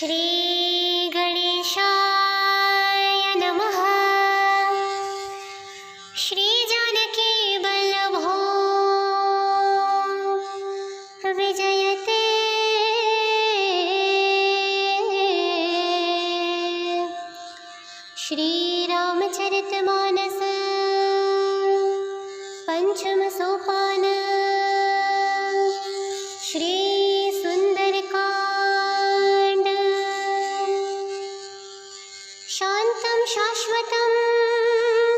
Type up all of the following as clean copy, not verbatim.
श्री गणेशाय नमः। श्री जानकी वल्लभो विजयते। श्री रामचरितमानस पंचम सोपान। श्री सुंदरकांड। शांतं शाश्वतं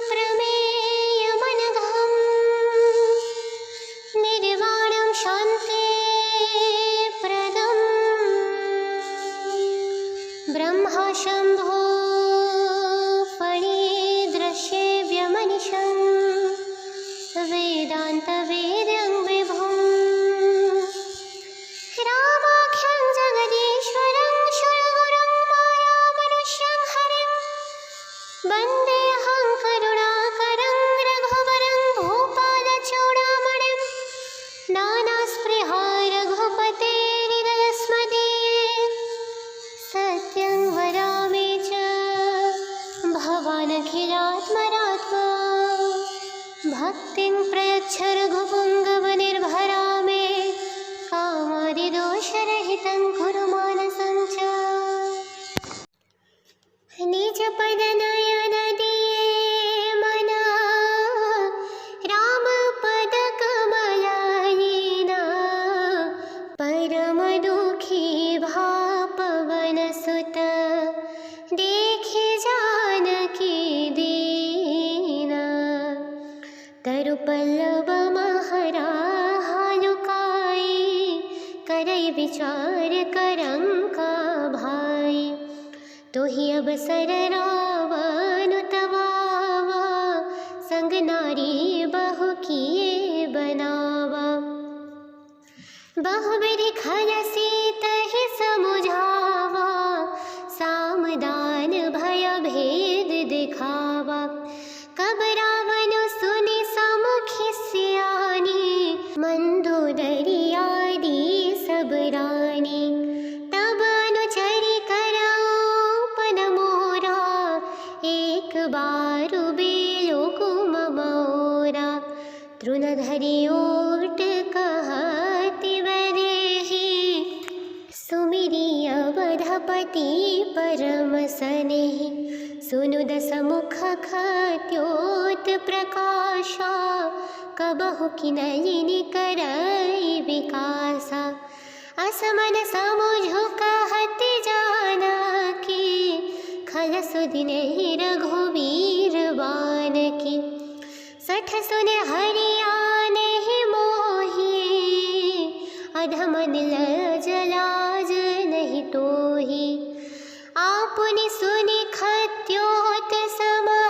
प्रमेयमनघं निर्वाणं शान्तिप्रदं ब्रह्मा शम्भो फणिदृश्यव्यमनिशं वेदान्तवेद्यं विभुं रामाख्यं जगदीश्वरं शरणगुरुं मायामनुष्यं हरिं वन्देऽहं करुणाकरं रघुवरं भूपालचूडामणिं नानास्पृहा रघुपतेर्हृदयस्मदीये सत्यं वदामि च भवानखिलात्मरात्मा भक्तिं प्रयच्छ रघुपुङ्गवनिर्भरा मे कामादिदोषरहितं कुरु मानसं च। निजपदनयन दिये मना रामपदकमललीना परमदुःखी भा पवनसुत देखे जानकी दीना तरुपल्लवमहरा हालुकाई करई विचार करंका भाई तो ही अवसर रावण तवावा संग नारी बहु किए बनावा बहुविधि खल सीतहि समुझावा सामदान भय भेद दिखावा कब रावण सुनि समुखि सियानी मंदोदरी आदि सब रानी तब अनुचरी करापन मोरा एक बार बेलो कुम मोरा तृणधरी ओट कहति वरेहि सुमिरी अवधपति परम सनेहि सुनु दसमुख खत्योत प्रकाशा कबहु किनलिनि करई विकासा असमन समुझु कहति जानकी खल सुदिनहि रघुवीर बानकी सठ सुने हरियाने मोहि अधमन लजलाज नहीं तोहि आपुनि सुनि खत्योत समा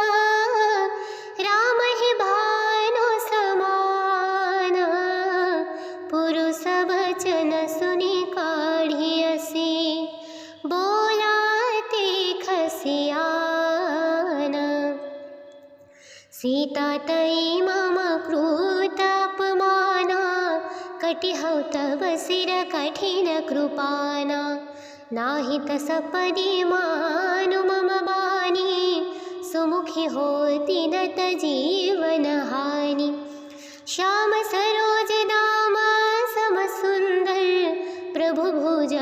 राम ही भानु समान पुरुष वचन सुनि काढ़ियसि बोलाते खसियान सीता तई मम कृतापमाना कटिहौ तव सिर कठिन कृपाना नाहित सपदि मानु मम बानी सुमुखी होती नत जीवन हानि श्याम सरोज दाम सम सुंदर प्रभु भुज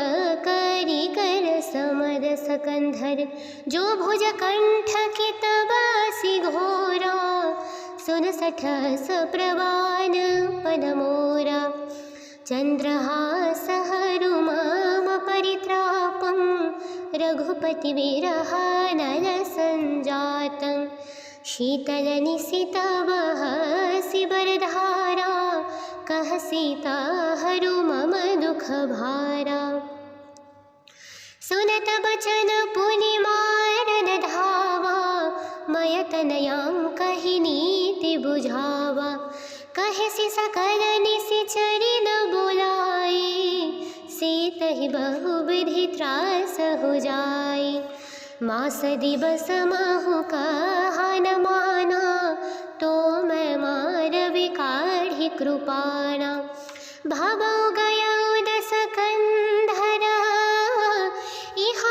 करी कर समर सकंधर जो भुज कंठ की तबासी घोरा सुन सठस प्रवान पद मोरा चंद्रहास हरुमम परित्रापं रघुपति विरह नल संजातं शीतल निशितवहसि बरधारा कह सीता हरु मम दुख भारा सुनत बचन पुनि मारन धावा मय तनयां कहि नीति बुझावा कहसि सकल निशिचरि न बोलाई सीतहि बहुविधि त्रास हो जाई मास दिवस महु कहा न माना तो मैं मारवि काढ़ि कृपाणा भवौ गयौ दस कंधरा इहा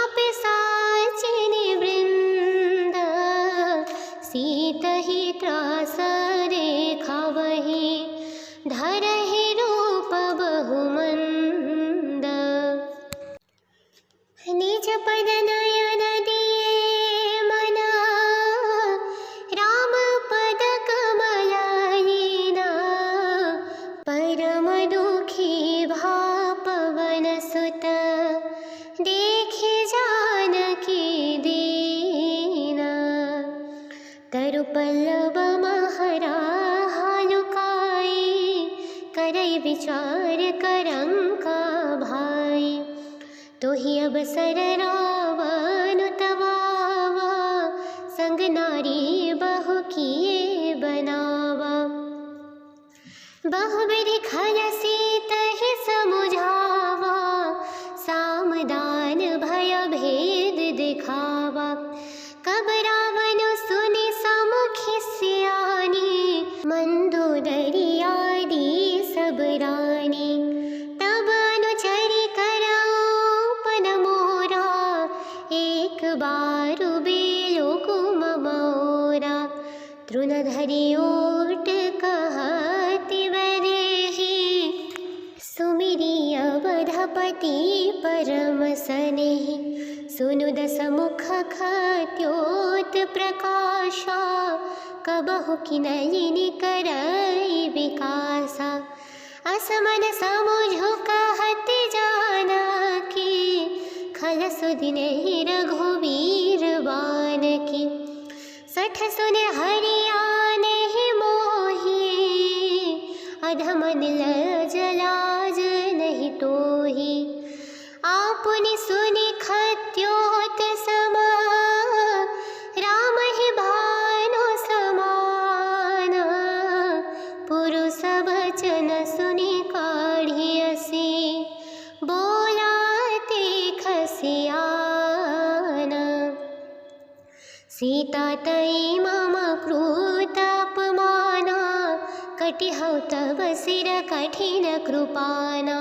विचार करंका भाई। तो ही अवसर रावण तवावा, संग नारी बहु किए बनावा। बहुविधि खल सीतहि समुझावा, साम दान भय भेद दिखावा। कब रावण सुनि समुखि सियानी, मंदोदरी आदि सब रानी। तब अनुचरि करऊ पन मोरा, एक बारु बेलो कुम मोरा। तृणधरि ओट कहति बरेहि, सुमिरि अवधपति परम सनेहि। सुनु दसमुख खद्योत प्रकाशा, कबहु किनलिनि करई विकासा। असमन समुझु कहत जानकी, खल सुदिनेहि रघुवीर बानकी। सठ सुने हरियानेहि मोहि, अधमन लज लाज नहीं तोहि। आपुनि सुनि खद्योत समा, राम ही भानु समाना। पुरुष वचन सुनि काढ़ियसि, बोलाते खसियाना। सीता तई मम क्रूत अपमाना, कटिहौ तब सिर कठिन कृपाना।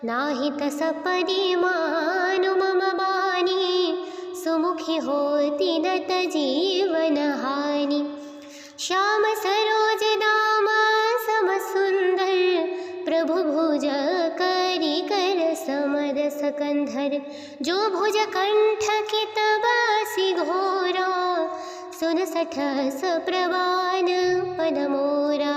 नाहित सपदि मानु मम बानी, सुमुखी होती नत जीवन हानि। श्याम सरोज दाम सम सुंदर, प्रभु भुज करि कर समर सकंधर। जो भुज कंठ की तबासी घोरा, सुन सठस प्रवान पद मोरा।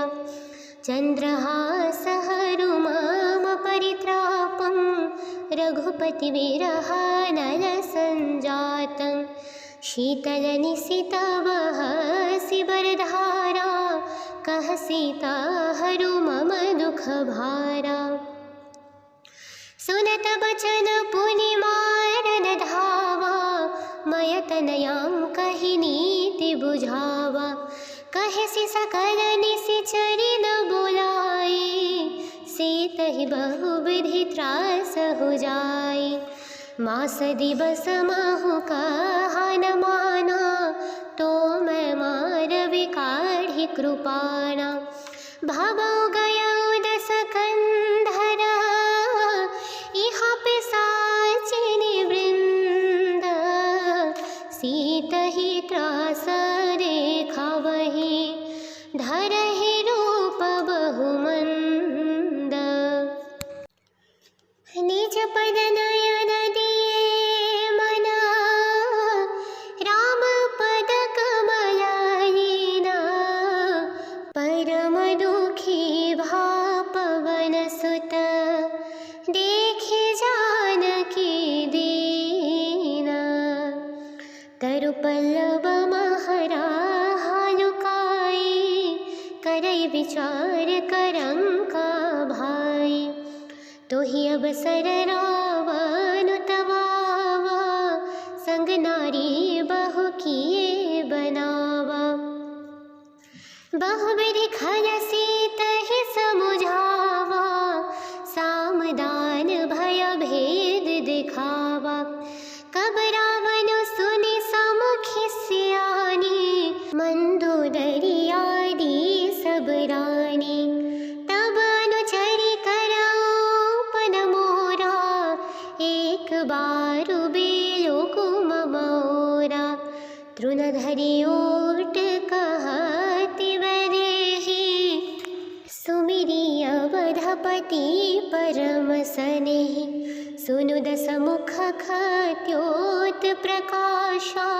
चंद्रहास हरु मम परित्रापं, रघुपति विरह नल संजातं। शीतल निशित वहसि बरधारा, कह सीता हरु मम दुख भारा। सुनत बचन पुनि मारन धावा, मय तनयां कहि नीति बुझावा। कहेसि सकल निशिचरि न बोलाई, सीतहि बहुविधि त्रास हो जाई। मास दिवस महु कहा न माना, तो मैं मारवि काढ़ि कृपाणा। भवौ गयौ दस कंधरा, इहा पिशाचिनि वृंद। सीतहि त्रास देखावहि, धरहि रूप बहुमंद। निज पद नयन दिए मना, राम पद कमलहीना। परम दुखी भा पवन सुत, देखे जानकी दीना। तरु पल्लव महरा हालुकाई, करई विचार करंका भाई। तो ही अवसर रावण तवावा, संग नारी बहु किए बनावा। बहुविधि खल सीतहि समुझावा, साम दान भय भेद दिखावा। कब रावण सुनि समुखि सियानी, मंदोदरी आदि सब रानी। तब अनुचरि करऊ पन मोरा, एक बारु बेलो कुम मोरा। तृणधरि ओट कहति बरेहि, सुमिरि अवधपति परम सनेहि। सुनु दसमुख खद्योत प्रकाशा,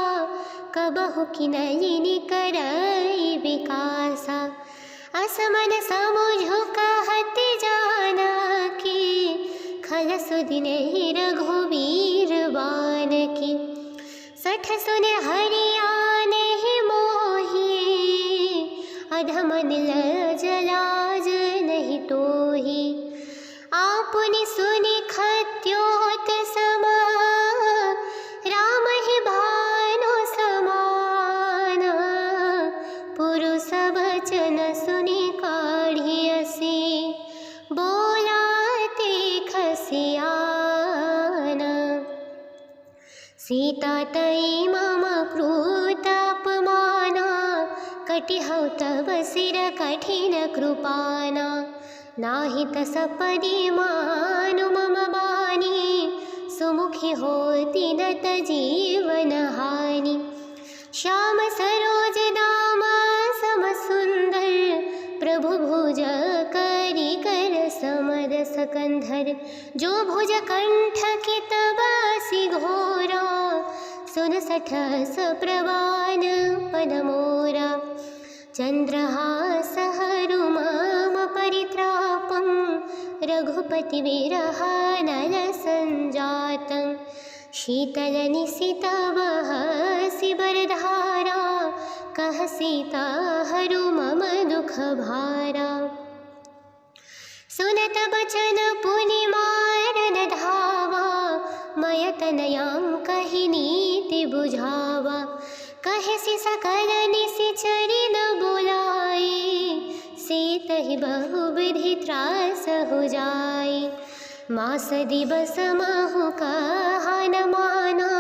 कबहु किनलिनि करई विकासा। असमन समुझु कहत जानकी, खल सुदिनेहि रघुवीर बानकी। सठ सुने हरियानेहि मोहि, अधमन लज लाज नहीं तोहि। सीता तई मम कृतापमाना कटिहौ तव सिर कठिन कृपाना नाही तसपदि मानु मम बानी सुमुखी होती नत जीवन हानि श्याम सरोज दाम सम सुंदर प्रभु भुज करी कर समर सकंधर जो भुज कंठ की तबासी घोरा सुन सठस प्रवान पद मोरा चंद्रहास हरुमाम परित्रापं रघुपति विरह नल संजातं शीतल निशितवः शिवरधारा कह सीता हरु मम दुख भारा सुनत बचन पुनि मारन धावा मय तनयां कहि नीति बुझावा कहे सकल निशिचरि न बुलाई सीतहि बहुविधि त्रास हो जाई मास दिवस महु कहा न माना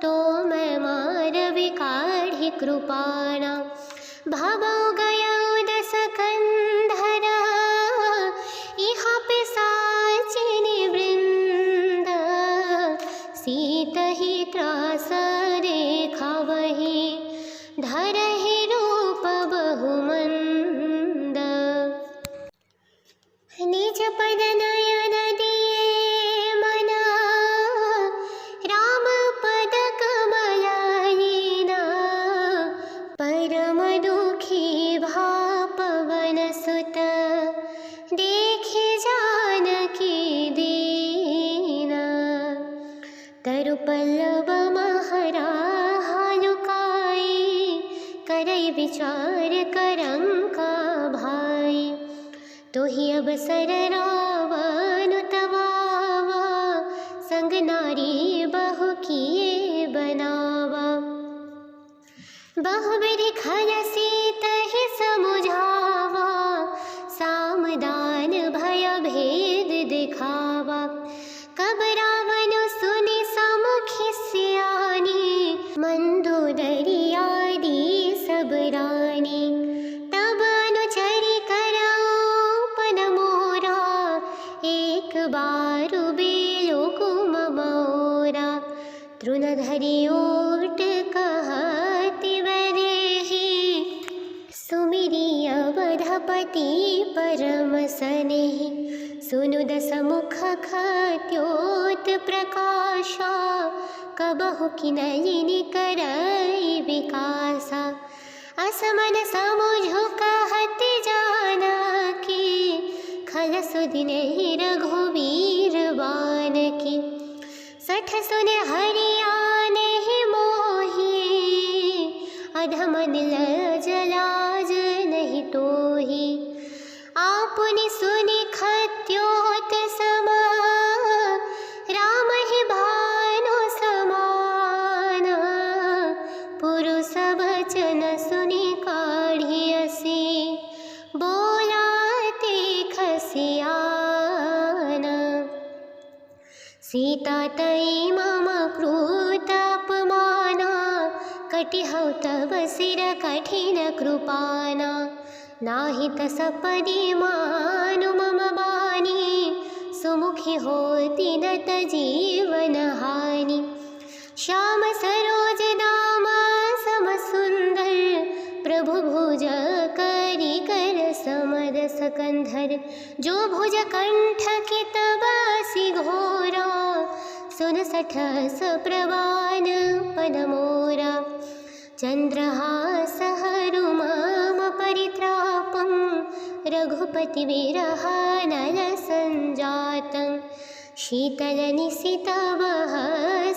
तो मैं मारवि काढ़ी कृपाणा भवौ गयौ दस कंधर इहा पिशाचिनी वृंद सीतहि त्रास देखावहि धरहि रूप बहुमंद निज पद नयन दिए मना राम पद कमलहीना परम दुखी भा पवन सुत देखे जानकी दीना तरु पल्लव महरा हालुकाई करई विचार करंका भाई तो ही अवसर रावण तवावा संग नारी बहु किए बनावा बहुविधि खल सीतहि समुझावा सामदान भय भेद दिखावा कब रावण सुनि समुखि सियानी मंदोदरी आदि सब रानी तब अनुचरि करऊ पद मोरा एक बार बेलो कुम मोरा तृणधरि ओट कहति वरेहि सुमिरि अवधपति परम सनेहि सुनु दस मुख खत्योत प्रकाशा कबहु किनलिनि करई विकासा असमन समुझु कहत जानकी खल सुदिन रघुवीर बान की सठ सुन हरियाने ही मोही अधमन जलाज नहीं तोही आपुनि सुनि खत्योत समा राम ही भानु समाना पुरुष वचन सुनि काढ़ियसी बोलाते खसियाना सीता तई मम कृतापमाना कटिहौ तव सिर कठिन कृपाना नाही तसपदि मानु मम बानी सुमुखी होती नत जीवन हानि श्याम सरोज दाम सम सुंदर प्रभु भुज करी कर समर सकंधर जो भुज कंठ की तबासी घोरा सुन सठस प्रवान पद मोरा चंद्रहास हरुमाम परित्रापं रघुपति विरह नल संजातं शीतल निशितवः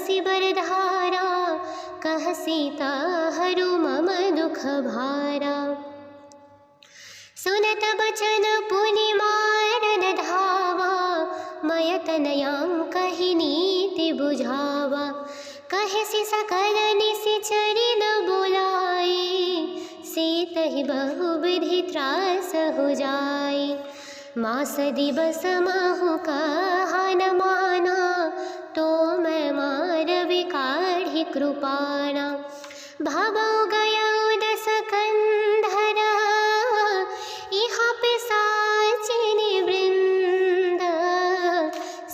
शिवरधारा कह सीता हरु मम दुख भारा सुनत बचन पुनि मारन धावा मय तनयां कहि नीति बुझावा कहे सकल निशिचरि न बुलाई सीतहि बहुविधि त्रास हो जाई मास दिवस महु कहा न माना तो मैं मारवि काढ़ी कृपाणा भवो गयो दस कंधर इहा पिशाचिनी वृंद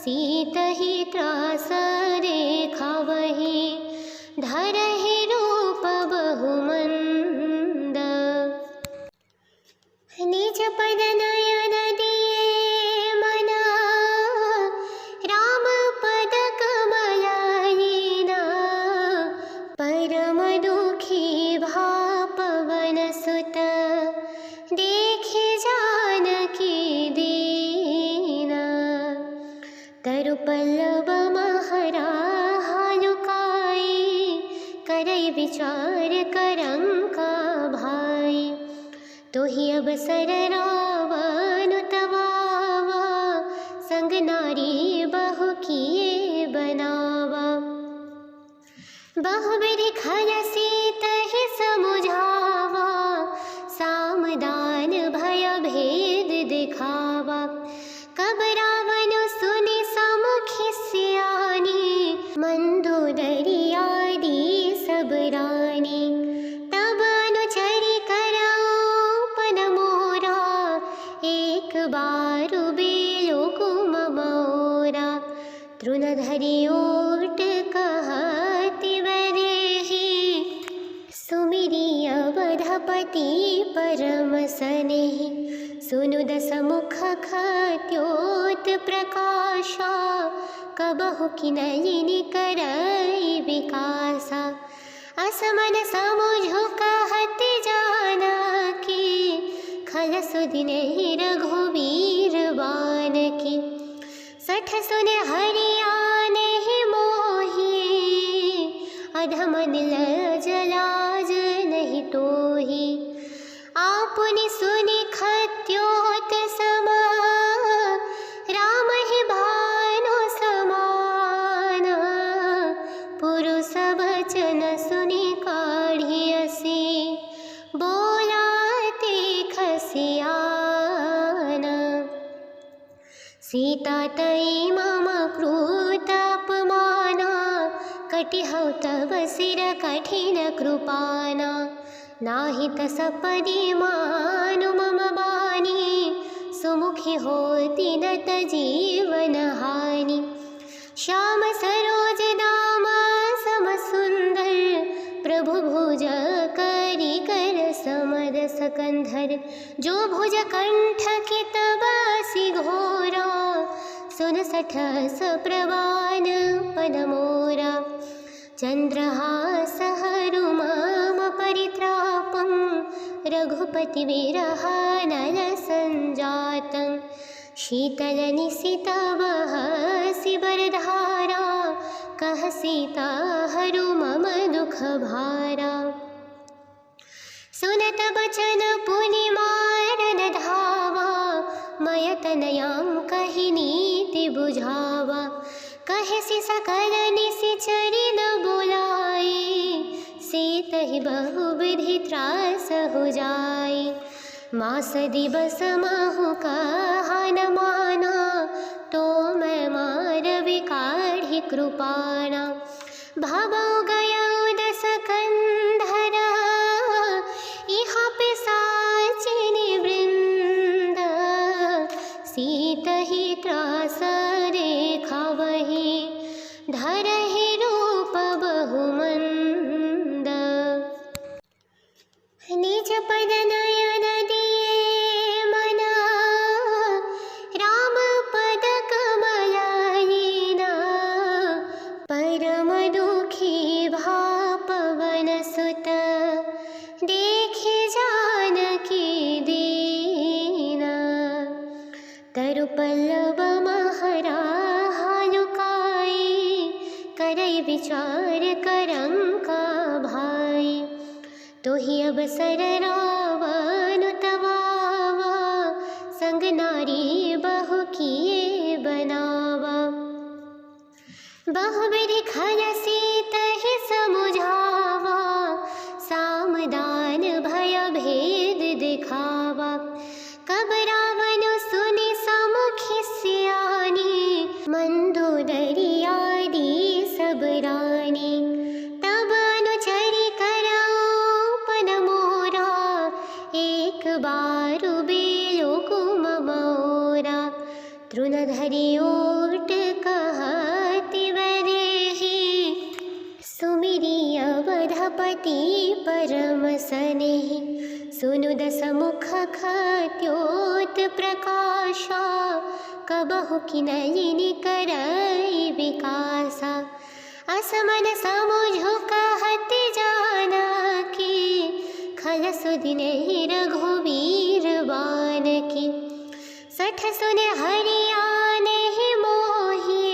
सीतहि त्रास देखावहि धरहि रूप बहुमंद निज पद नयन दिए मना राम पद कमलहीना परम दुखी भा पवन सुत देखे जानकी दीना तरु पल्लव महरा हालुकाई करई विचार करंका भाई तोहि अवसर रावण तवावा संग नारी बहु किए बनावा बहुविधि खल सीतहि समुझावा सामदान भय भेद दिखावा कब रावण सुनि समुखि सियानी मंदोदरी आदि सब रानी तब अनुचरी करापन मोरा एक बारु बेलो कुम मोरा तृणधरि ओट कहति वरेहि सुमिरि अवधपति परम सनेहि सुनु दस मुख खत्योत प्रकाशा कबहु किनलिनि करई विकासा असमन समुझु कहत जानकी खल सुदिनहि रघुवीर बानकी सठ सुने हरियानेहि मोहि अधमन लजलाज नहीं तोहि आपुनि सुनि खत्योत समा राम ही भानु समाना पुरुष वचन सुनि काढ़ियसि बोलाते खसियाना सीता तई मम क्रूत अपमाना कटिहौ तव सिर कठिन कृपाना नाही तसपदि मानु मम बानी सुमुखी होती नत जीवन हानि श्याम सरोज दाम सम सुंदर प्रभु भुज करी कर समर सकंधर जो भुज कंठ की तबासी घोरा सुन सठस प्रवान पद मोरा चंद्रहास हरुमाम परित्रापं रघुपति विरह नल संजातं शीतल निशितवः शिवरधारा कह सीता हरु मम दुख भारा सुनत बचन पुनि मारन धावा मय तनयां कहि नीति बुझावा कहे सकल निशिचरि न बुलाई सीतहि बहुविधि त्रास हो जाई मास दिवस महु कहा न माना तो मैं मारवि काढ़ि कृपाणा भवो गयो दस कंधर इहा पिशाचिनी वृंद सीतहि त्रास देखावहि धरहि रूप बहुमंद निज पद नयन दिए मना राम पद कमलहीना परम दुखी भा पवन सुत देखे जानकी दीना तरु पल्लव महरा हालुकाई करई विचार करंका भाई तोहि अवसर रावण तवावा संग नारी बहु किए बनावा बहुविधि खल सीतहि समुझावा सामदान भय भेद दिखावा कब रावण सुनि समुखि सियानी मंदोदरी आदि सब रानी तृणधरि ओट कहति बरेहि सुमिरि अवधपति परम सनेहि सुनु दस मुख खत्योत प्रकाशा कबहु किनयिनि करई विकासा असमन समुझु कहत जानकी खल सुदिन रघुवीर बान की सठ सुन हरियाने मोही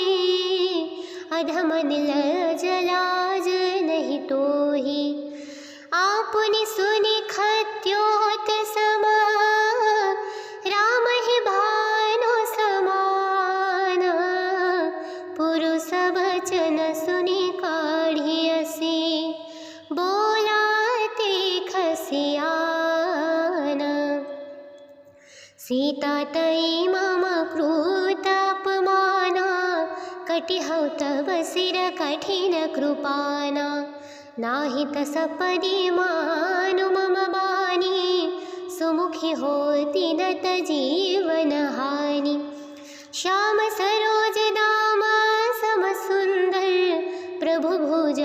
अधमन लजलाज नहीं तोही आपुनि सुनि खत्योत समा राम ही भानु समान पुरुष वचन सुनि काढ़ियसी बोलाते खसियान सीता तई मम क्रूत अपमाना कटिहौ तव सिर कठिन कृपाना नाही तस परिमानु मम बानी सुमुखी होती नत जीवन हानि श्याम सरोज दाम सम सुंदर प्रभु भुज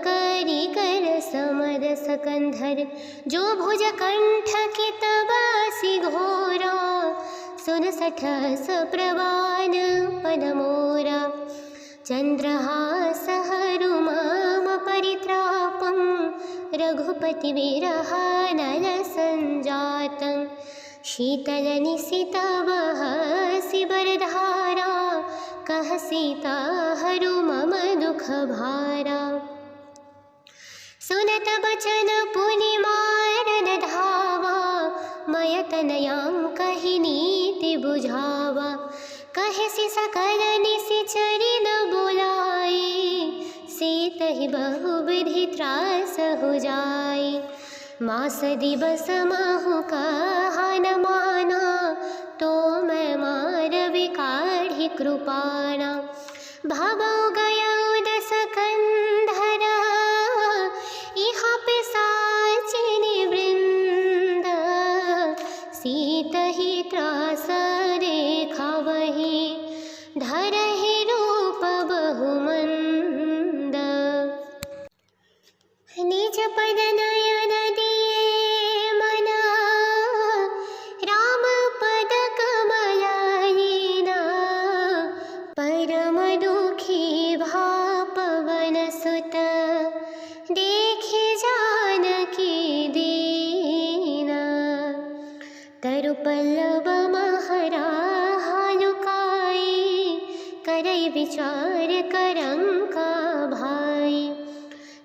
करी कर समर सकंधर जो भुज कंठ की तबासी घोरा सुन सठस प्रवान पदमोरा चंद्रहास हरुमम परित्रापं रघुपति विरह नल संजातं शीतल निशितवह सिबरधारा कह सीता हरु मम दुख भारा सुनत बचन पुनि मारन धावा मय तनयां कहि नीति बुझावा कहे सि सकल निशिचरि न बुलाई सीतहि बहुविधि त्रास हो जाई मास दिवस महु कहा न माना तो मैं मारवि काढ़ि कृपाणा भवौ गयौ दस कंधरा इहा पिशाचिनि वृंद सीतहि त्रास देखावहि धरहि रूप बहुमंद निज पद नयन दिए मना राम पद कमलायिना परम दुखी भा पवन सुत देखे जानकी दीना तरु पल्लव महरा हालुकाई करई विचार करंका भाई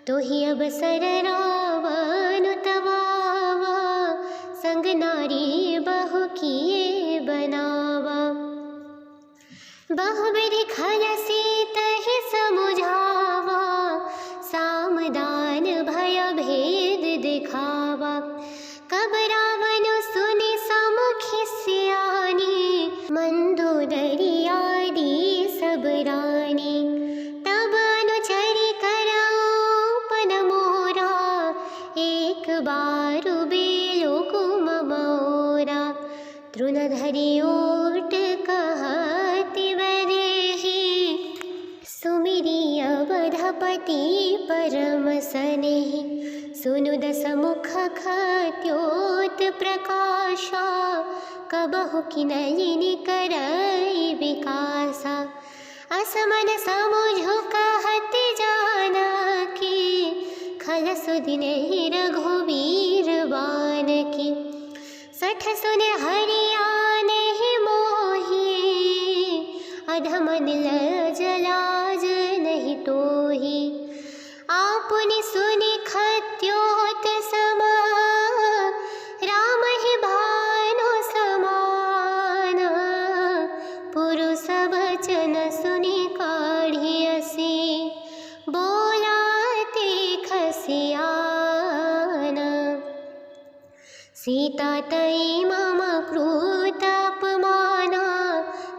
तो ही अवसर रावण तवावा संग नारी बहु किए बनावा बहुविधि खल सीतहि समुझावा सामदान भय भेद दिखावा कब रावण सुनि समुखि सियानी मंदोदरी आदि सब रानी तब अनुचरि करऊ पद मोरा एक बारु बेलो कुम मोरा तृणधरि ओट कहति बरेहि सुमिरि अवधपति परम सनेहि सुनु दस मुख खत्योत प्रकाशा कबहु किनयिनि करई विकासा असमन समुझु कहत जानकी खल सुदिन रघुवीर बान की सठ सुन हरियाने मोही अधमन लजलाज नहीं तोही आपुनि सुनि खत्योत समा राम ही भानु समान पुरुष वचन सुनि काढ़ियसी बोलाते खसियान सीता तई मम क्रूत अपमाना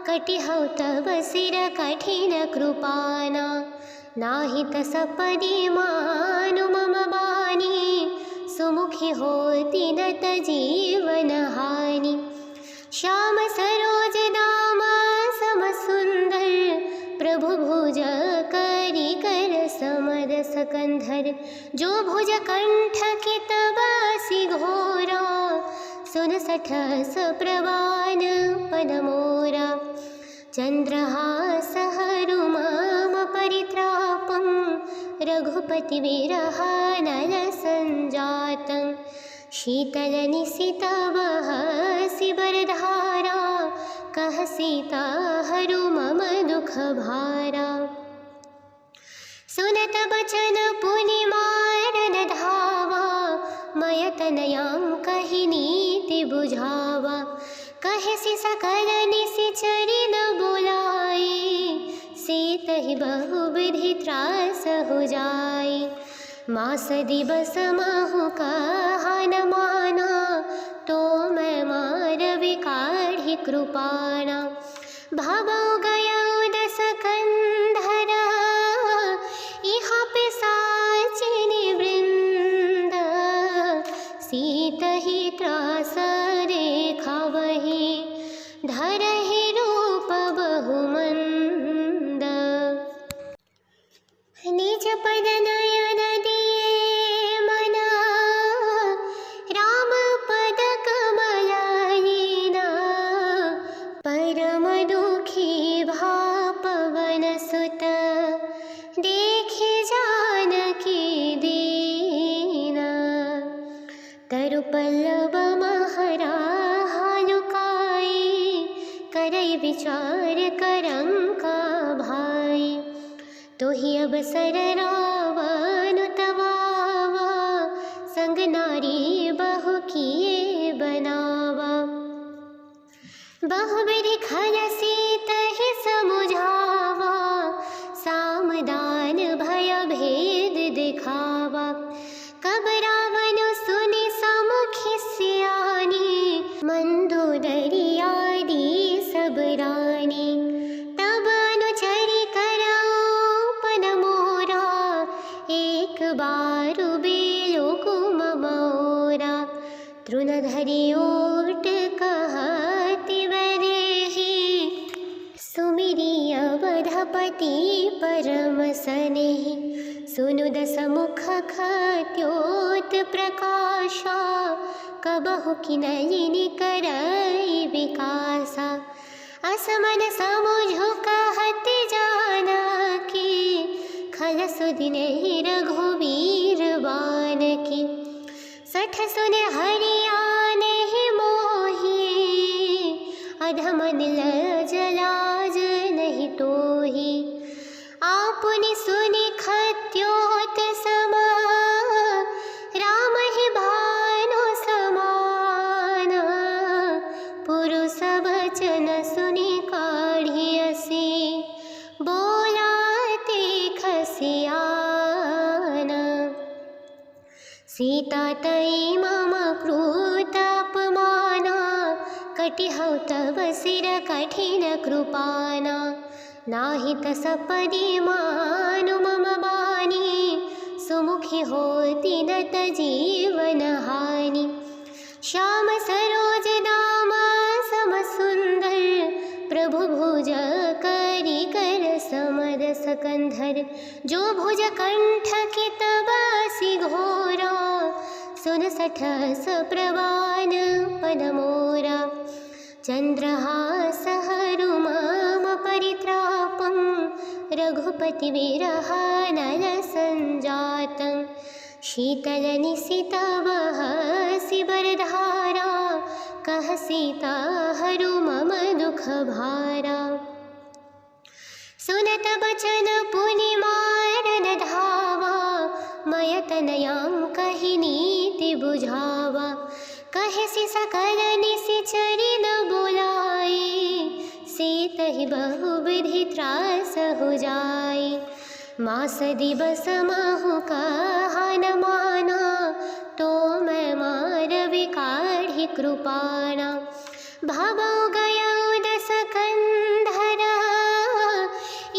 कटिहौ तव सिर कठिन कृपाना नाही तस परिमानु मम बानी सुमुखी होती नत जीवन हानि श्याम सरोज दाम सम समद सकंधर जो भुज कंठ की तबासी घोरा सुन सठस प्रवान पदमोरा चंद्रहास हरुमाम परित्रापं रघुपति विरहानल संजातं शीतल निशितवह सिबरधारा कह सीता हरु मम दुख भारा सुनत बचन पुनि मारन धावा मय तनयां नीति बुझावा कहे सि सकल निशिचरि न बुलाई सीतहि बहुविधि त्रास हो जाई मास दिवस महु कहा न माना तो मैं मारवि काढ़ी कृपाणा भवौ गयौ दस कंधरा इहाँ पिशाचिनी वृंद सीतहि त्रास देखावहि धरहि रूप बहुमंद निज पद नयन दिए मना राम पद कमलायना परम दुखी भा पवन सुत देखे जानकी दीना तरु पल्लव महरा हालुकाई करई विचार करंका भाई तो ही अवसर रावण तवावा संग नारी बहु किए बनावा बहुविधि खल सीतहि समुझावा सामदान भय भेद दिखावा कब रावण सुनि समुखि सियानी मंदोदरी आदि सब रानी तब अनुचरि करऊ पद मोरा एक बारु बेलो कुम मोरा तृणधरि ओट कहति वरेहि सुमिरी अवधपति परम सनेहि सुनु दस मुख खत्योत प्रकाशा कबहु किनलिनि करई विकासा असमन समुझु कहत जानकी खल सुदिनहि रघुवीर बान की सठ सुन हरियाने मोही अधमन लजलाज नहीं तोही आपुनि सुनि खत्योत समा राम ही भानु समाना पुरुष वचन सुनि काढ़ियसी बोलाते खसियाना सीता तई मम क्रूत अपमाना कटिहौ तव सिर कठिन कृपाना नाही तस परिमानु मम बानी सुमुखी होती नत जीवन हानि श्याम सरोज दाम सम सुंदर प्रभु भुज करी कर समद सकंधर जो भुज कंठ की तबासी घोरा सुन सठस प्रवान पदमोरा चंद्रहास हरुमाम परित्रापं रघुपति विरहानल संजातं शीतल निशितवह सिबरधारा कह सीता हरु मम दुख भारा सुनत बचन पुनि मारन धावा मय तनयां नीति बुझावा कहे सि सकल निशिचरि न बुलाई सीतहि बहुविधि त्रास हो जाई मास दिवस महु कहा न माना तो मैं मारवि काढ़ी कृपाणा भवौ गयौ दस कंधरा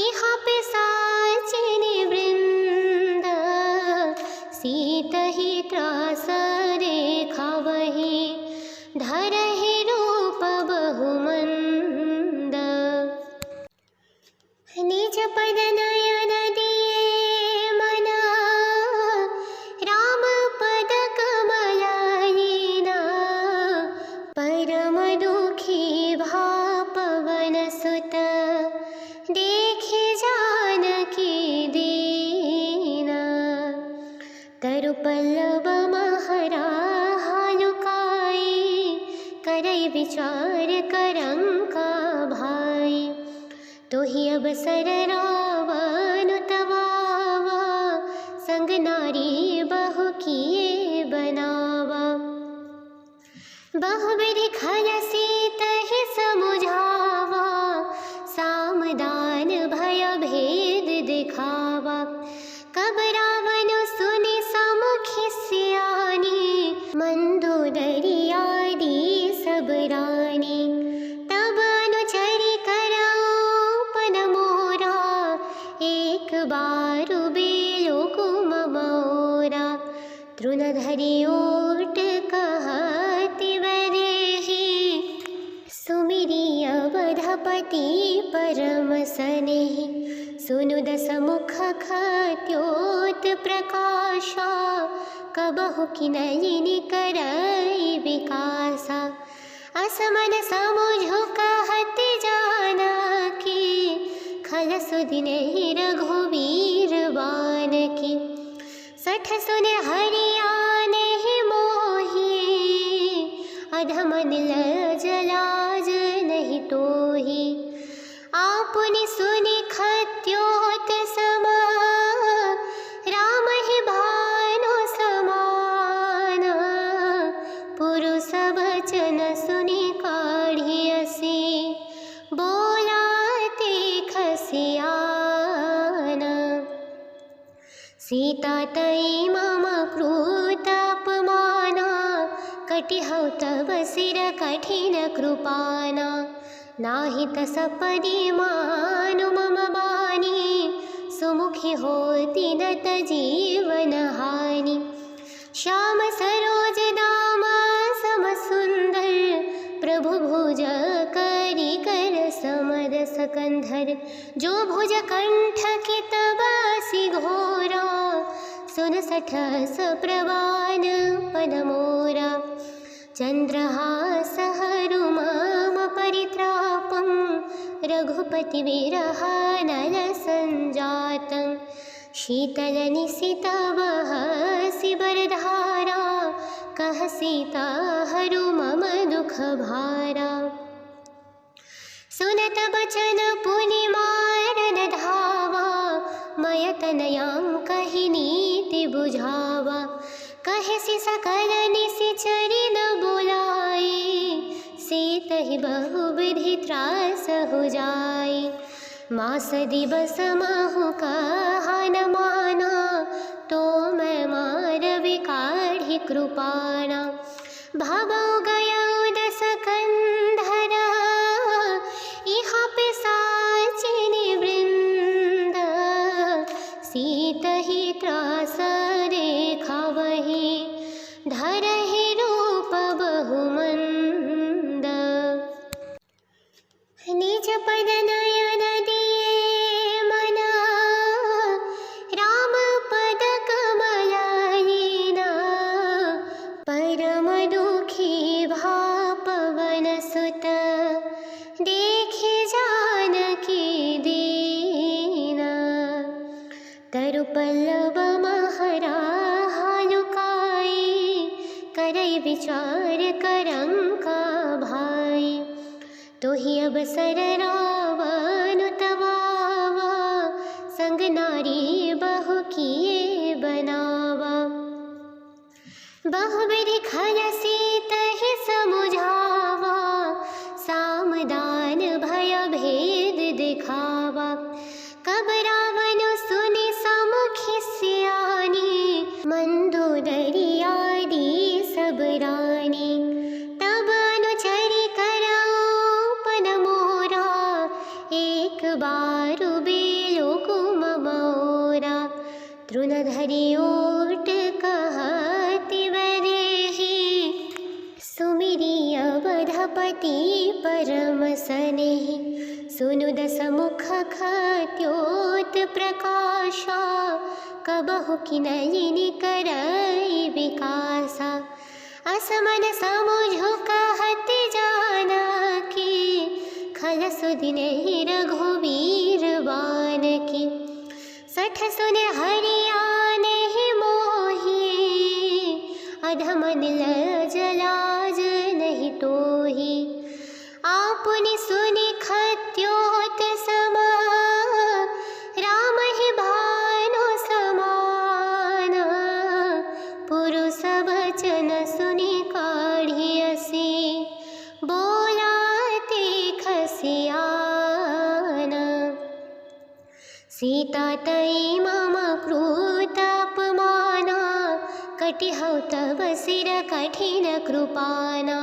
इहाँ पिशाचिनी वृंद सीतहि त्रास देखावहि धरहि रूप बहुमंद निज पद नयन दिए मना करे विचार करंका भाई। तो ही अब सर रावण तवावा, संग नारी बहु किए बनावा। बहुविधि खल सीत ही समुझावा, सामदान भय भेद दिखावा। कब रावण सुनि समुखि सियानी, मंदोदरी आदि सब रानी। तब अनुचरि करऊपन मोरा, एक बारु बेलो कुम मोरा। तृणधरि ओट कहति बदेहि, सुमिरि अवधपति परम सनेहि। सुनु दस मुख खद्योत प्रकाशा, कबहु किनलिनि करई विकासा। असमन समुझु कहत जानकी, खल सुदिनेहि रघुवीर बानकी। सठ सुन हरियानेहि मोहि, अधमन लज लाज नहीं तोहि। आपुनि सुनि खद्योत समा, राम ही भानु समाना। पुरुष वचन सुनि काढ़ियसि, बोलाते खसियाना। सीता तई मम क्रूत अपमाना, कटिहौ तब सिर कठिन कृपाना। नाही तस पदि मानु मम बानी, सुमुखी होती नत जीवन हानि। श्याम सरोज दाम सम सुंदर, प्रभु भुज करि कर समर सकंधर। जो भुज कंठ की तबासी घोरा, सुन सठस प्रवान पद मोरा। चंद्रहास हरु मम परित्रापं, रघुपति विरह नल संजातं। शीतल निशित बहसि बरधारा, कह सीता हरु मम दुख भारा। सुनत बचन पुनि मारन धावा, मय तनयांकहि नीति बुझावा। कहेसि सकल निशिचरि न बोलाई, सीतहि बहुविधि त्रास हो जाई। मास दिवस महु कहा न माना, तो मैं मारवि काढ़ि कृपाणा। भवउ गयउ दस कंधरा, इहाँ पिशाचिनि वृंद। सीतहि त्रास देखावहि, धरहि रूप बहुमंद। निज पद नयन दिए मना, राम पद कमललीना। परम दुखी भा पवन सुत, देखे जानकी दीना। तरु पल्लव महरा लुकाई, करई विचार करंका भाई। तो ही अब सर रावण तवावा, संग नारी बहु किए बनावा। बहुविधि खल सीत ही समुझावा, सामदान भय भेद दिखावा। कब रावण सुनि समुखि सियानी, मंदोदरी आदि सब रानी। तब अनुचरि करऊपन मोरा, एक बारु बेलो कुम मोरा। तृणधरि ओट कहति बदेहि, सुमिरि अवधपति परम सनेहि। सुनु दस मुख खद्योत प्रकाशा, कबहु किनलिनि करई विकासा। असमन समुझु कहत जानकी, खल सुदिनेहि रघुवीर बानकी। सठ सुन हरियानेहि मोहि, अधमन लज लाज नहीं तोहि। सीता तयि मम कृतापमाना कटिहौ तव शिर कठिन कृपाना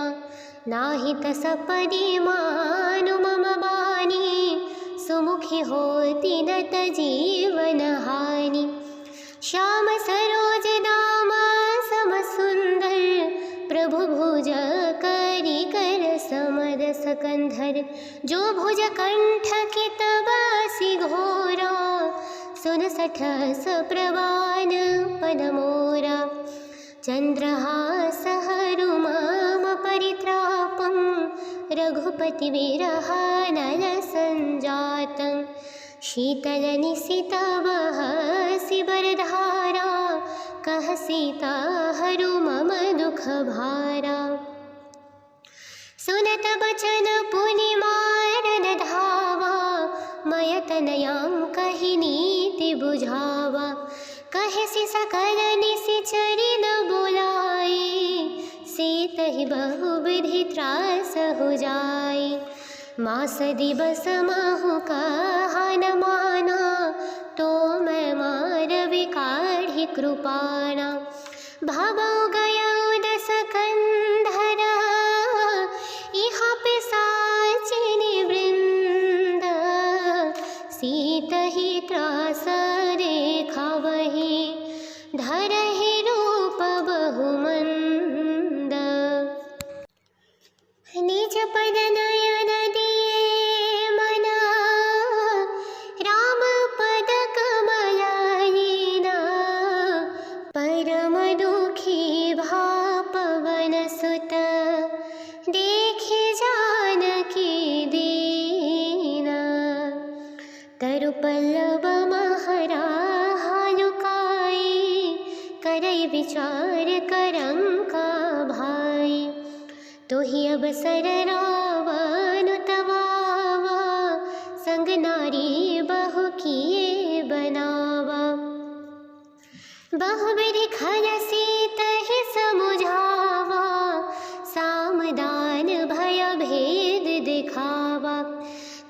नाही तसपदि मानु मम बानी सुमुखी होती नत जीवन हानि श्याम सरोज दाम सम सुंदर प्रभु भुज करी कर समर सकंधर जो भुज कंठ की तबासी घोरा सुन सठस प्रवान पद मोरा चंद्रहास हरु मम परित्रापं रघुपति विरहानल संजातं शीतल निशित बहसि बरधारा कह सीता हरु मम दुख भारा सुनत बचन पुनि मारन धावा मय तनयां कहि नीति बुझावा कहसि सकल निशिचरि न बुलाई सीतहि बहुविधि त्रास हो जाई मास दिवस महु कहा न माना तो मैं मारवि काढ़ी कृपाणा भावौ गयौ दस कंधरा इहाँ पिशाचिनी वृंद सीतहि त्रास देखावहि धरहि रूप बहुमंद निज पद नयन दिए मना राम पद कमलायना परम दुखी भा पवन सुत देखे जानकी दीना तरु पल्लव महरा हालुकाई करई विचार करंका भाई तोहि अवसर रावण तवावा संग नारी बहु किए बनावा बहुविधि खल सीतहि समुझावा सामदान भय भेद दिखावा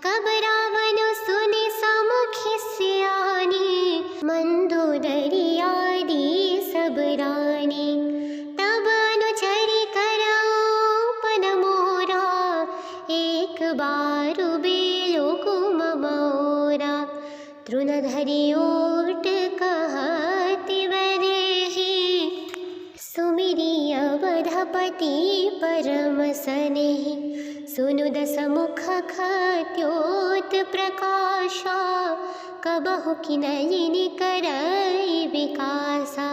कब रावण सुनि समुखि सियानी मंदोदरी आदि सब रानी तब अनुचरि करऊ पद मोरा एक बारु बेलो कुम मोरा तृणधरि ओट कहति वरेहि सुमिरि अवधपति परम सनेहि सुनु दस मुख खत्योत प्रकाशा कबहु किनलिनि करई विकासा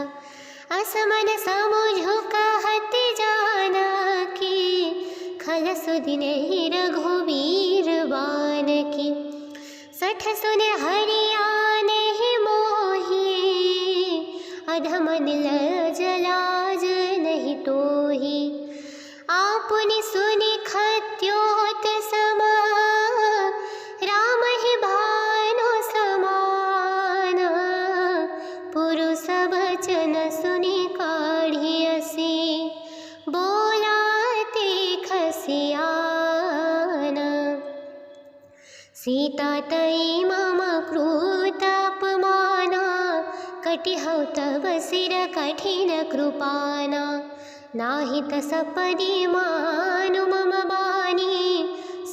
असमन समुझु कहति जानकी खल सुदिनेहि रघुवीर बानकी सठ सुन हरियानेहि मोहि अधमन लजलाज नहीं तोहि आपुनि सुनि खत्योत समा राम ही भानु समान पुरुष वचन सुनि काढ़ियसि बोलाते खसियाना सीता तयि मम कृतापमाना कटिहौ तव शिर कठिन कृपाना नाही तसपदि मानु मम बानी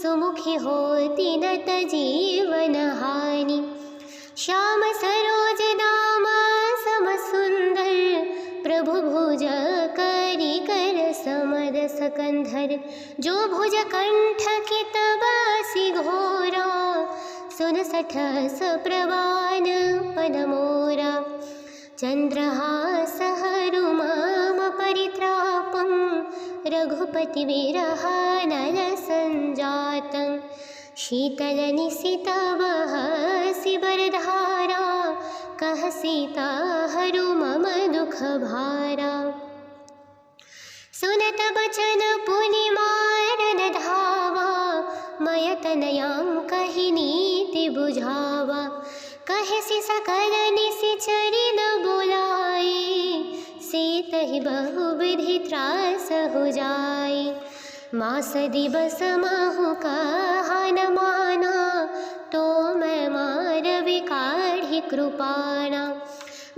सुमुखी होती नत जीवन हानि श्याम सरोज दाम सम सुंदर प्रभु भुज करी कर समर सकंधर जो भुज कंठ की तबासी घोरा सुन सठस प्रवान पद मोरा चंद्रहास हरु मम परित्रापं रघुपति विरहानल संजातं शीतल निशित बहसि बरधारा कह सीता हरु मम दुख भारा सुनत बचन पुनि मारन धावा मय तनयां कहि नीति बुझावा कहसि सकल निशिचरि न बुलाई सीतहि बहुविधि त्रास हो जाई मास दिवस महु कहा न माना तो मैं मारवि काढ़ी विकाढि कृपाणा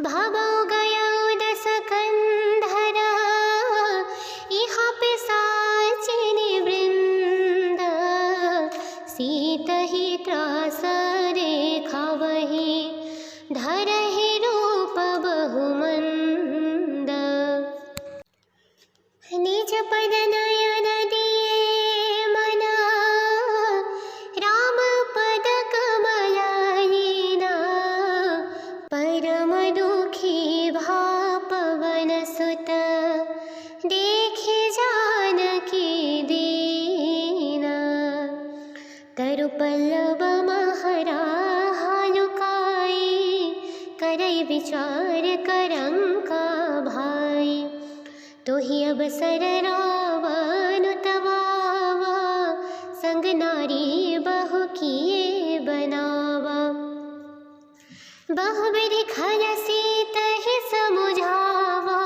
भवौ गयौ दश कंधरा इहा पिशाचिनी वृंद सीतहि त्रास देखावहि धरहि रूप बहुमंद निज पद नयन दिए मना राम पद कमलायना परम दुखी भा पवन सुत देखे जानकी दीना तरु पल्लव महरा हालुकाई करई विचार करंका भाई तोहि अवसर रावण तवावा संग नारी बहु किए बनावा बहुविधि खल सीतहि समुझावा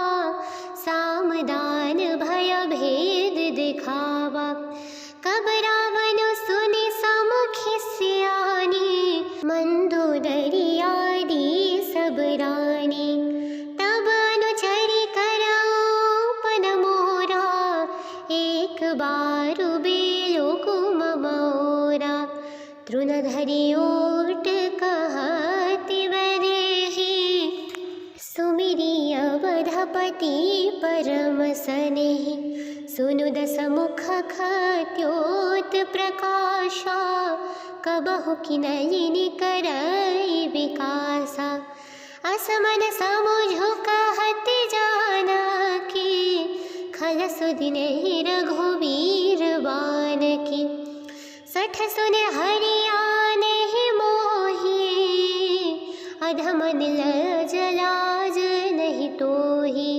सामदान भय भेद दिखावा कब रावण सुनि समुखि सियानी मंदोदरी आदि सब रानी तब अनुचरि करऊ पन मोरा एक बारु बेलो कुम मोरा तृणधरि ओट कहति वदेहि सुमिरि अवधपति परम सनेहि सुनु दस मुख खत्योत प्रकाशा कबहु किनलिनि करई विकासा असमन समुझु कहत जानकी खल सुदिनेहि रघुवीर बानकी सठ सुने हरियानेहि मोहि अधमन लज लाज नहीं तोहि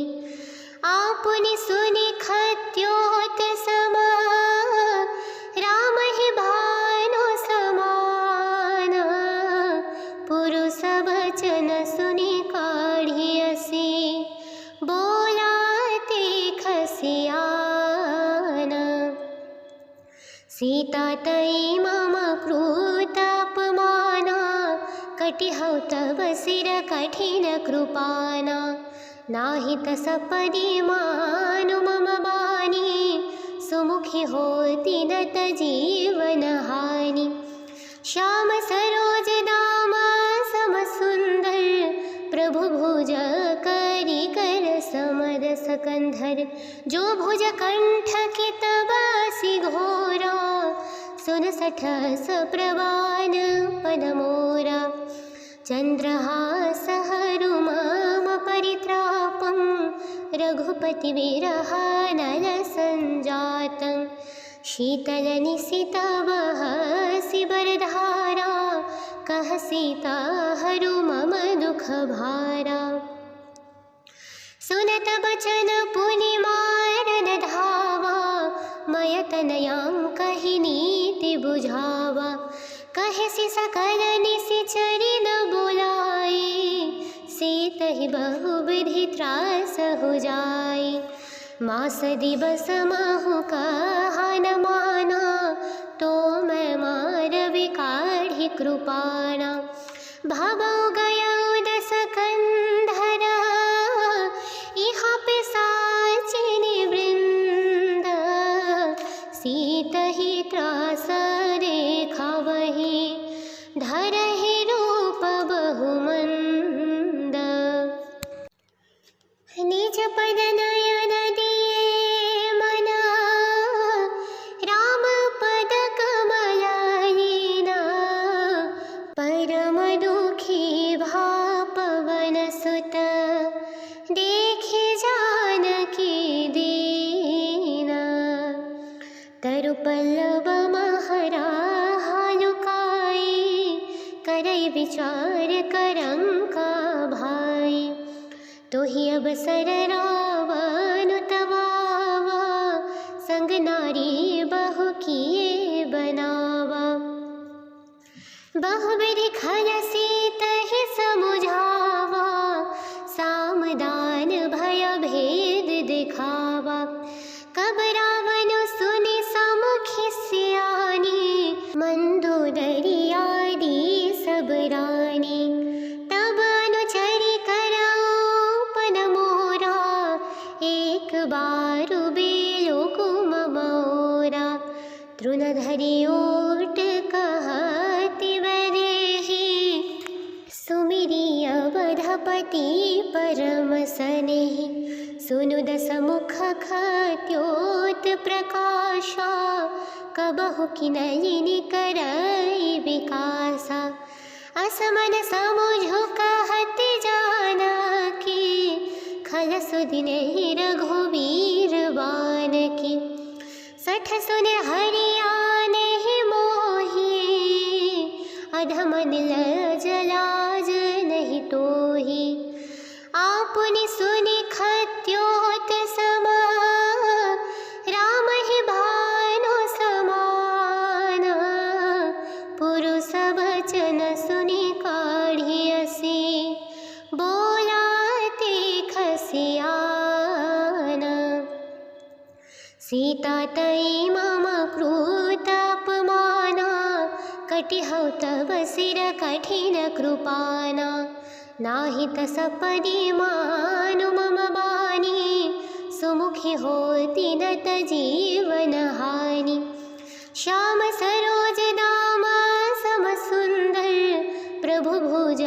आपुनि सुनि खत्योत समा राम ही भानु समान पुरुष वचन सुनि काढ़ियसि बोलाते खसियाना सीता तई मम क्रूत अपमाना कटिहौ तव सिर कठिन कृपाना नाही तस पदि मानु मम बानी सुमुखी होती नत जीवन हानि श्याम सरोज दाम सम सुंदर प्रभु भुज करी कर समर सकंधर जो भुज कंठ की तबासी घोरा सुन सठस प्रवान पद मोरा चंद्रहास हरु मम परित्रापं रघुपति विरहानल संजातं शीतल निशित वहसि बरधारा कह सीता हरु मम दुख भारा सुनत बचन पुनि मारन धावा मय तनयां कहि नीति बुझावा कहसि सकल निशिचरि न बोलाई सीतहि बहुविधि त्रास हो जाई मास दिवस महु कहा न माना तो मैं मार विकाढ़ि कृपाणा भवौ गयौ दश कंधरा इहा पिशाचिनी वृंद सीतहि त्रास देखावहि धरहि रूप बहुमंद निज पद नयन दिए मना राम पद कमलायना परम दुखी भा पवन सुत देखे जानकी दीना तरु पल्लव महरा हालुकाई करई विचार करंका भाई तोहि अवसर रावण तवावा संग नारी बहु किए बनावा बहुविधि खल सीतहि समुझावा सामदान भय भेद दिखावा कब रावण सुनि समुखि सियानी मंदोदरी आदि सब रानी पति परम सनेहि सुनु दस मुख खत्योत प्रकाशा कबहु किनयिनि करई विकासा असमन समुझु कहत जानकी खल सुदिन रघुवीर बान की सठ सुन हरियाने मोही अधम नील जलाज नहीं तोही आपुनि सुनि खत्योत समा राम ही भानु समान पुरुष वचन सुनि काढ़ियसी बोलाते खसियान सीता तई मम कृत अपमाना कटिहौ तव सिर कठिन कृपाना नाही तसपदि मानु मम बानी सुमुखी होती नत जीवन हानि श्याम सरोज दाम सम सुंदर प्रभु भुज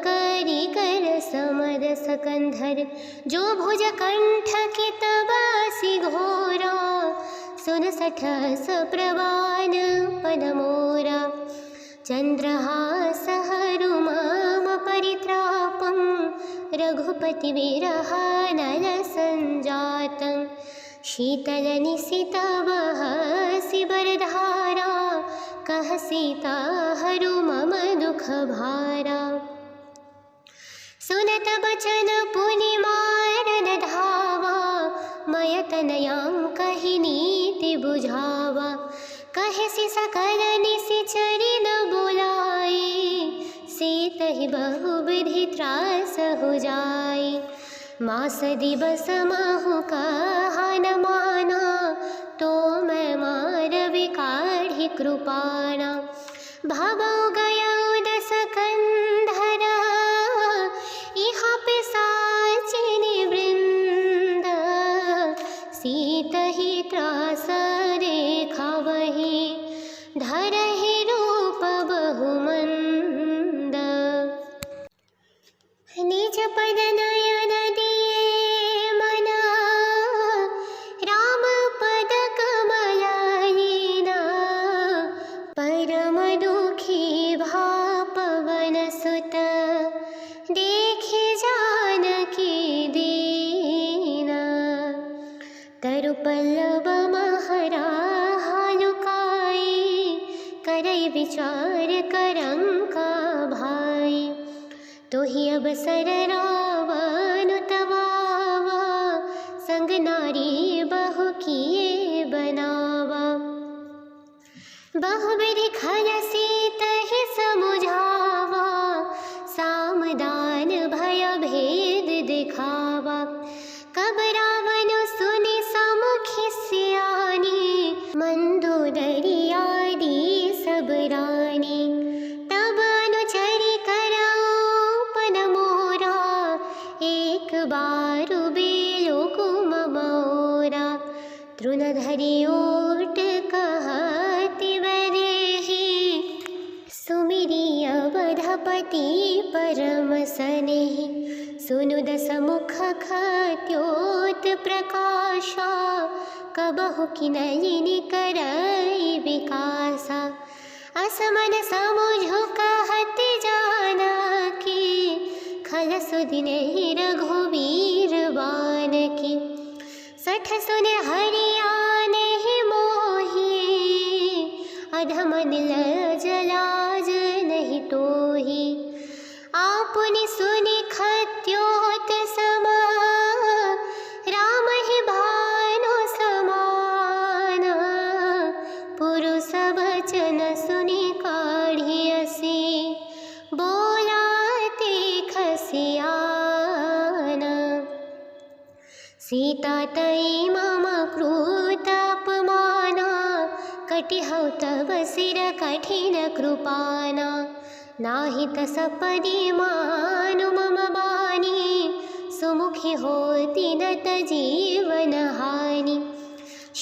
करी कर समर सकंधर जो भुज कंठ की तबासी घोरा सुन सठस प्रवान पद मोरा चंद्रहास हरु मम परित्रापं रघुपति विरहानल संजातं शीतल निशित बहसि बरधारा कह सीता हरु मम दुख भारा सुनत बचन पुनि मारन धावा मय तनयां कहि नीति बुझावा कहसि सकल निशिचरि न बोलाई सीतहि बहुविधि त्रास हो जाई मास दिवस महु कहा न माना तो मैं मारवि काढ़ी कृपाणा भवौ गयौ दस कंधरा इहा पिशाचिनि वृंद सीतहि त्रास देखावहि धरहि रूप बहुमंद निज पद नयन दिए मना राम पद कमलायिना परम दुखी भा पवन सुत देखे जानकी दीना तरु पल्लव महरा हालुकाई करई विचार करंका भाई तोहि अवसर रावण तवावा संग नारी बहु किए बनावा बहुविधि खल सीतहि समुझावा सामदान भय भेद दिखावा कब रावण सुनि समुखि सियानी मंदोदरी आदि सब रानी तब अनुचरि करऊ पद मोरा एक बार बेलो कुम मोरा तृणधरि ओट कहति वरेहि सुमिरि अवधपति परम सनेहि सुनु दस मुख खत्योत प्रकाशा कबहु किनयिनि करई विकासा असमन समुझु कहत जानकी खल सुदिन रघुवीर बान की सठ सुन हरियाने मोही अधम नील जलाज नहीं तोही आपुनि सुनि खत्योत समा राम ही भानु समान पुरुष वचन सुनि काढ़ियसी बोलाते खसियान सीता तई मम कृत अपमाना कटिहौ तव सिर कठिन कृपाना नाही तसपदि मानु मम बानी सुमुखी होती नत जीवन हानि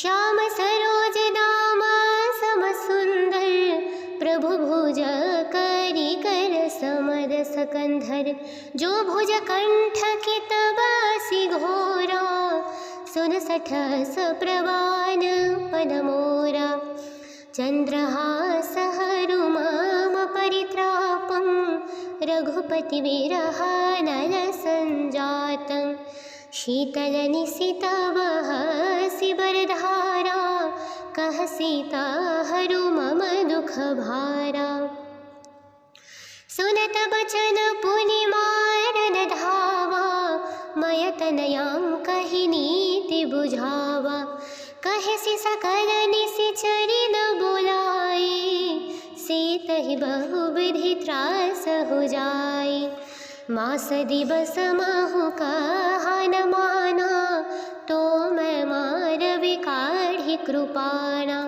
श्याम सरोज दाम सम सुंदर प्रभु भुज करी कर समर सकंधर जो भुज कंठ की तबासी घोरा सुन सठस प्रवान पदमोरा चंद्रहासहरुमम परित्रापं रघुपति विरहानल संजातं शीतलनिशितवहसि बरधारा कह सीता हरु मम दुख भारा सुनत बचन पुनि मारन धावा मय तनयां कहि नीति बुझावा कहसि सकल निशिचरि न बुलाई सीतहि बहुविधि त्रास हो जाई मास दिवस महु कहा न माना तो मैं मारवि काढ़ी कृपाणा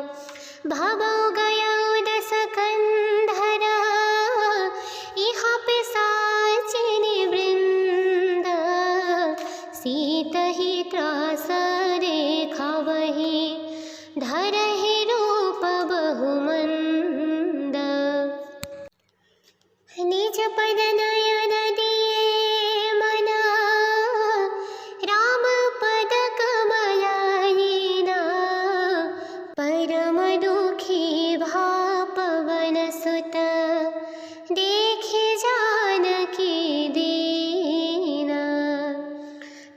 भवौ गयौ दस कंधरा इहा पिशाचिनी वृंद सीतहि त्रास देखावहि धरहि रूप बहुमंद निज पद नयन दिए मना राम पद कमलायिना परम दुखी भा पवन सुत देखे जानकी दीना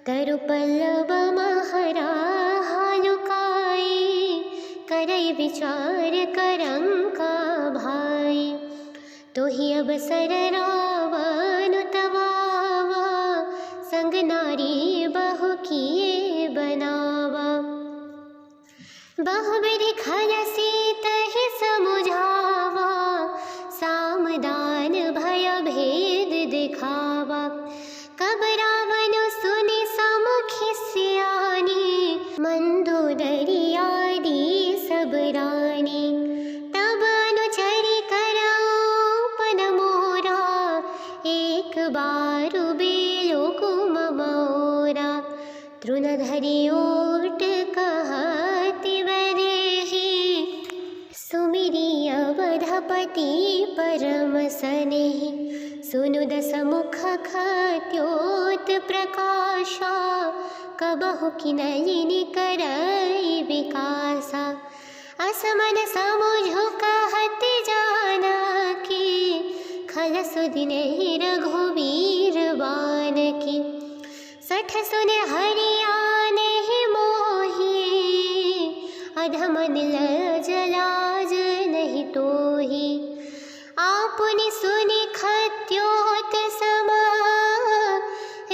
तरु पल्लव महरा हालुकाई करई विचार करंका भाई तो ही अवसर रावण तवावा संग नारी बहु किए बनावा बहुविधि खल सीतहि समुझावा सामदान भय भेद दिखावा कब रावण सुनि समुखि सियानी मंदोदरी आदि सब रानी तब अनुचरि करऊ पद मोरा एक बार बेलो कुम मोरा तृणधरि ओट कहति वरेहि सुमिरि अवधपति परम सनेहि सुनु दस मुख खत्योत प्रकाशा कबहु किनलिनि करई विकासा असमन समुझु कहत जानकी खल सुदिनहि रघुवीर बान की सठ सुने हरियाने मोही अधमन लजलाज नहीं तोही आपुनि सुनि खत्योत समा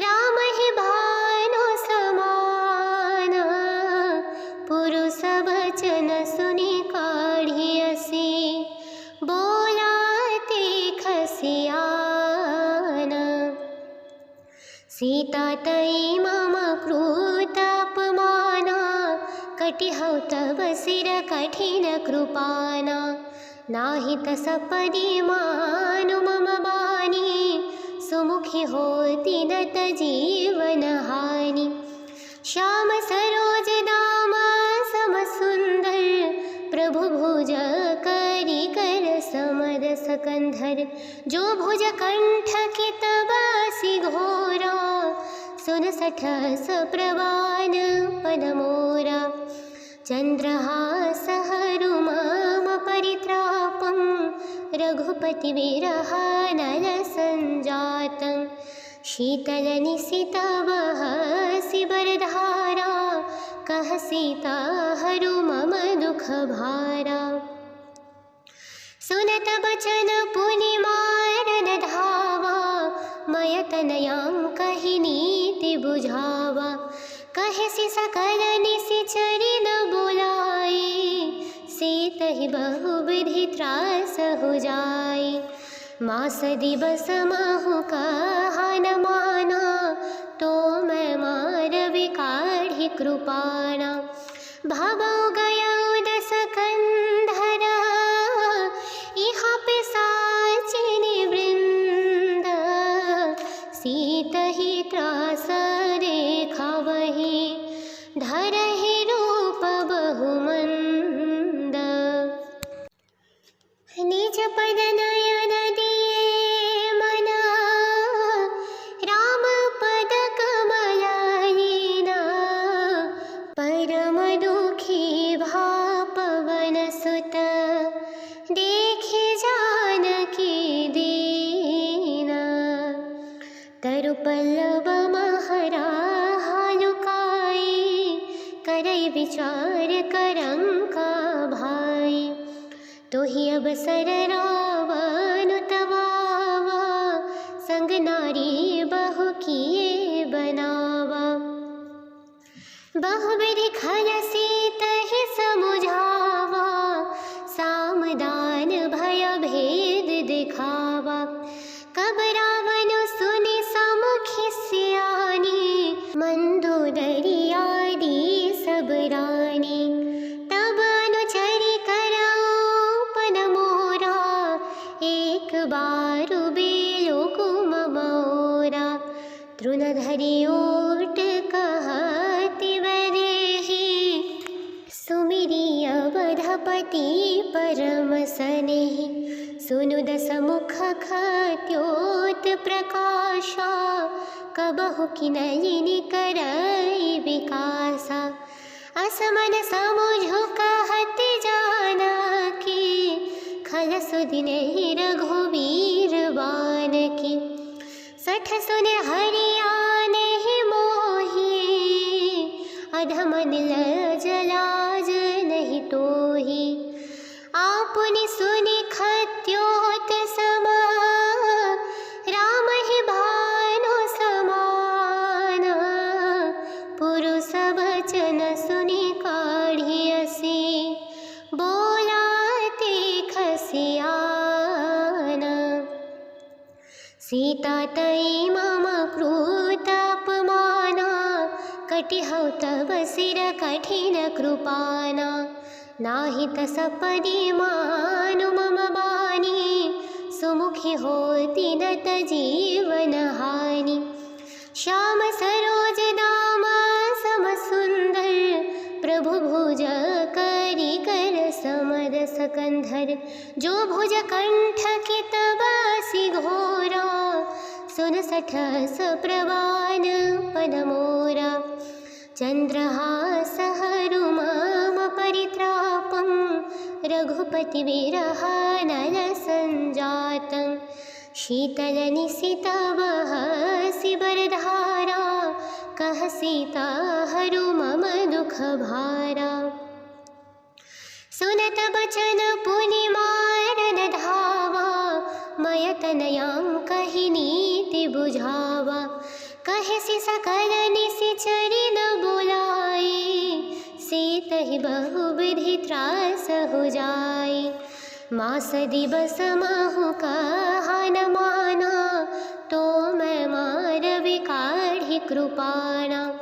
राम ही भानु समाना पुरुष वचन सुनि काढ़ियसि बोलाते खसियाना सीता तई मम क्रूतापमाना कटिहौ तव सिर कठिन कृपाना नाही तसपदि मानु मम बानी सुमुखी होती नत जीवन हानि श्याम सरोज दाम सम सुंदर प्रभु भुज करी कर समर सकंधर जो भुज कंठ की तबासी घोरा सुन सठस प्रवान पदमोरा चंद्रहासहरुमम परित्रापं रघुपति विरहानल संजातं शीतलनिशितवहसि बरधारा कह सीता हरु मम दुख भारा सुनत बचन पुनि मारन धावा मय तनयां कहि नीति बुझावा कहसि सकल निशिचरि न बुलाई सीतहि बहुविधि त्रास हो जाई मास दिवस महु कहा न माना तो मैं मारवि काढ़ी कृपाणा भवौ गयौ दस कंधरा इहा पिशाचिनी वृंद सीतहि त्रास देखावहि धरहि रूप बहुमंद निज पद नयन दिए मना विचार करंका भाई। तो ही अवसर रावण तवावा, संग नारी बहु किए बनावा। बहुविधि खल सीतहि समुझावा, सामदान भय भेद दिखावा। कब रावण सुनि समुखि सियानी, मंदोदरी आदि सब रानी। तब अनुचरि करऊपन मोरा, एक बार बेलो कुम मोरा। तृणधरि ओट कहति वरेहि, सुमिरि अवधपति परम सनेहि। सुनु दसमुख खद्योत प्रकाशा, कबहु किनलिनि करई विकासा। असमन समुझु कहत जानकी, खल सुदिनेहि रघुवीर बानकी। सठ सुने हरियानेहि मोहि, अधमन लज लाज नहीं तोहि। आपुनि सुनि खद्योत समा, राम ही भानु समाना। पुरुष वचन सुनि काढ़ियसि, बोलाते खसियाना। सीता तई मम क्रूत अपमाना, कटिहौ तब सिर कठिन कृपाना। नाही तस पदि मानु मम बानी, सुमुखी होती न जीवन हानि। श्याम सरोज दाम सम सुंदर, प्रभु भुज करि कर समर सकंधर। जो भुज कंठ की तबासी घोरा, सुन सठस प्रवान पद मोरा। चंद्रहास हरु मम परित्रापं, रघुपति विरह नल संजातं। शीतल निशित बहसि बरधारा, कह सीता हरु मम दुख भारा। सुनत बचन पुनि मारन धावा, मय तनयां नीति बुझावा। कहेसि सकल निशिचरि न बुलाई, सीतहि बहुविधि त्रास हो जाई। मास दिवस महु कहा न माना, तो मैं मारवि काढ़ि कृपाणा।